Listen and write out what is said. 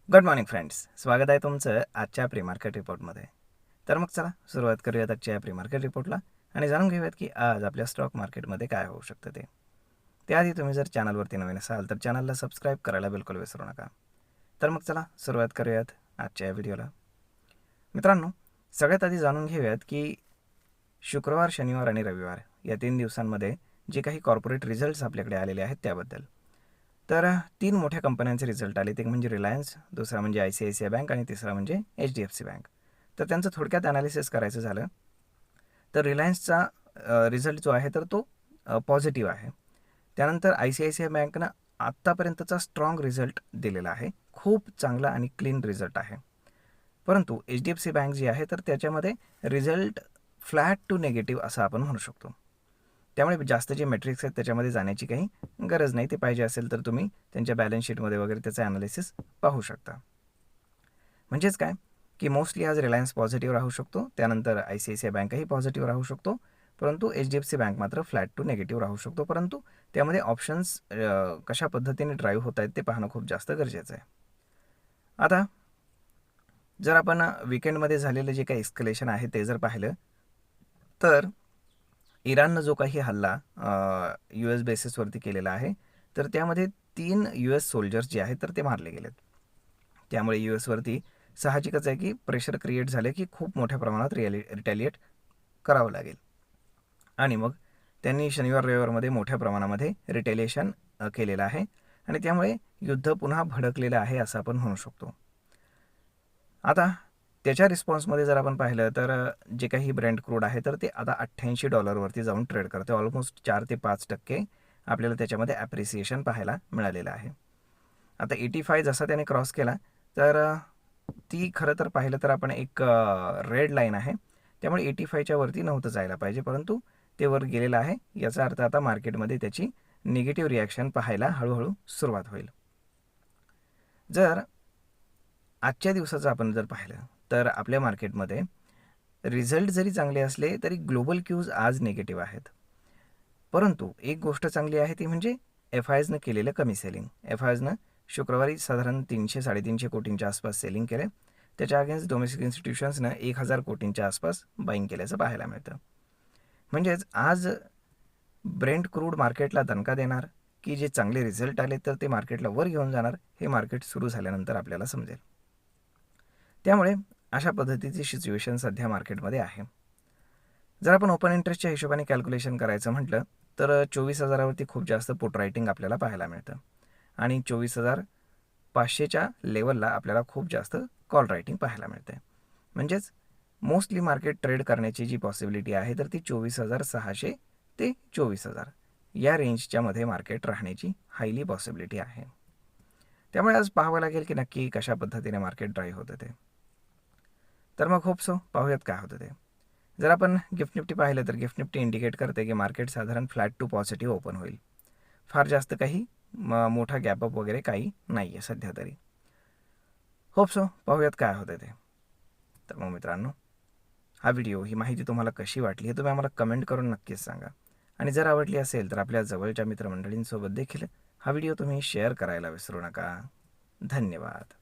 Good morning friends, स्वागत आहे तुमचं आजच्या प्री मार्केट रिपोर्टमध्ये. तर मग चला सुरुवात करूयात आजच्या प्री मार्केट रिपोर्टला आणि जाणून घेऊयात की आज आपल्या स्टॉक मार्केटमध्ये काय होऊ शकतं ते. त्याआधी तुम्ही जर चॅनलवरती नवीन असाल तर चॅनलला सबस्क्राईब करायला बिलकुल विसरू नका. तर मग चला सुरुवात करूयात आजच्या व्हिडिओला. मित्रांनो, सगळ्यात आधी जाणून घेऊयात की शुक्रवार, शनिवार आणि रविवार या 3 दिवसांमध्ये जे काही कॉर्पोरेट रिझल्ट्स आपल्याकडे आलेले आहेत त्याबद्दल. तर 3 मोठ्या कंपन्यांचे रिझल्ट आले. ते म्हणजे रिलायन्स, दुसरा म्हणजे ICICI बँक आणि तिसरा म्हणजे HDFC बँक. तर त्यांचं थोडक्यात ॲनालिसिस करायचं झालं तर रिलायन्सचा रिझल्ट जो आहे तर तो पॉझिटिव्ह आहे. त्यानंतर ICICI बँकनं आत्तापर्यंतचा स्ट्रॉंग रिझल्ट दिलेला आहे. खूप चांगला आणि क्लीन रिझल्ट आहे. परंतु HDFC बँक जी आहे तर त्याच्यामध्ये रिझल्ट फ्लॅट टू निगेटिव्ह असं आपण म्हणू शकतो. त्यामुळे जास्त जे मेट्रिक्स आहेत त्याच्यामध्ये जाण्याची काही गरज नाही. ते पाहिजे असेल तर तुम्ही त्यांच्या बॅलन्स शीटमध्ये वगैरे त्याचं ॲनालिसिस पाहू शकता. म्हणजेच काय की मोस्टली आज रिलायन्स पॉझिटिव्ह राहू शकतो, त्यानंतर ICICI बँकही पॉझिटिव्ह राहू शकतो, परंतु HDFC बँक मात्र फ्लॅट टू निगेटिव्ह राहू शकतो. परंतु त्यामध्ये ऑप्शन्स कशा पद्धतीने ड्राईव्ह होत आहेत ते पाहणं खूप जास्त गरजेचं आहे. आता जर आपण विकेंडमध्ये झालेलं जे काही एस्केलेशन आहे ते जर पाहिलं तर इराणनं जो काही हल्ला US बेसिसवरती केलेला आहे तर त्यामध्ये 3 US सोल्जर्स जे आहेत तर ते मारले गेलेत. त्यामुळे USवरती साहजिकच आहे की प्रेशर क्रिएट झाले की खूप मोठ्या प्रमाणात रिटॅलिएट करावं लागेल आणि मग त्यांनी शनिवार रविवारमध्ये मोठ्या प्रमाणामध्ये रिटेलिएशन केलेलं आहे आणि त्यामुळे युद्ध पुन्हा भडकलेलं आहे असं आपण म्हणू शकतो. आता त्याच्या रिस्पॉन्समध्ये जर आपण पाहिलं तर जे काही ब्रेंट क्रूड आहे तर ते आता $88 जाऊन ट्रेड करते. ऑलमोस्ट 4 ते 5% आपल्याला त्याच्यामध्ये ॲप्रिसिएशन पाहायला मिळालेलं आहे. आता 85 जसा त्याने क्रॉस केला तर ती खरं तर पाहिलं तर आपण एक रेड लाईन आहे. त्यामुळे 85च्या वरती नव्हतं जायला पाहिजे, परंतु ते वर गेलेलं आहे. याचा अर्थ आता मार्केटमध्ये त्याची निगेटिव्ह रिॲक्शन पाहायला हळूहळू सुरुवात होईल. जर आजच्या दिवसाचं आपण जर पाहिलं तर आपल्या मार्केटमध्ये रिझल्ट जरी चांगले असले तरी ग्लोबल क्यूज आज निगेटिव्ह आहेत. परंतु एक गोष्ट चांगली आहे ती म्हणजे FISनं केलेलं कमी सेलिंग. FISनं शुक्रवारी साधारण 300-350 कोटींच्या आसपास सेलिंग केले. त्याच्या अगेन्स्ट डोमेस्टिक इन्स्टिट्यूशन्सनं 1000 कोटींच्या आसपास बाईंग केल्याचं पाहायला मिळतं. म्हणजेच आज ब्रेंट क्रूड मार्केटला दणका देणार की जे चांगले रिझल्ट आले तर ते मार्केटला वर घेऊन जाणार हे मार्केट सुरू झाल्यानंतर आपल्याला समजेल. त्यामुळे अशा पद्धतीची सिच्युएशन सध्या मार्केटमध्ये आहे. जर आपण ओपन इंटरेस्टच्या हिशोबाने कॅल्क्युलेशन करायचं म्हटलं तर 24,000वरती खूप जास्त पुट रायटिंग आपल्याला पाहायला मिळतं आणि 24,500च्या लेवलला आपल्याला खूप जास्त कॉल रायटिंग पाहायला मिळते. म्हणजेच मोस्टली मार्केट ट्रेड करण्याची जी पॉसिबिलिटी आहे तर ती 24,600 ते 24,000 या रेंजच्या मध्ये मार्केट राहण्याची हायली पॉसिबिलिटी आहे. त्यामुळे आज पाहावं लागेल की नक्की कशा पद्धतीने मार्केट ड्राईव्ह होतं ते. तर मग होप सो पाहूयात काय होतं ते. जर आपण गिफ्ट निफ्टी पाहिलं तर गिफ्ट निफ्टी इंडिकेट करते की मार्केट साधारण फ्लॅट टू पॉझिटिव्ह ओपन होईल. फार जास्त काही मोठा गॅपअप वगैरे काही नाही आहे सध्या तरी. होप सो पाहूयात काय होतं ते. तर मग मित्रांनो, हा व्हिडिओ ही माहिती तुम्हाला कशी वाटली हे तुम्ही आम्हाला कमेंट करून नक्कीच सांगा आणि जर आवडली असेल तर आपल्या जवळच्या मित्रमंडळींसोबत देखील हा व्हिडिओ तुम्ही शेअर करायला विसरू नका. धन्यवाद.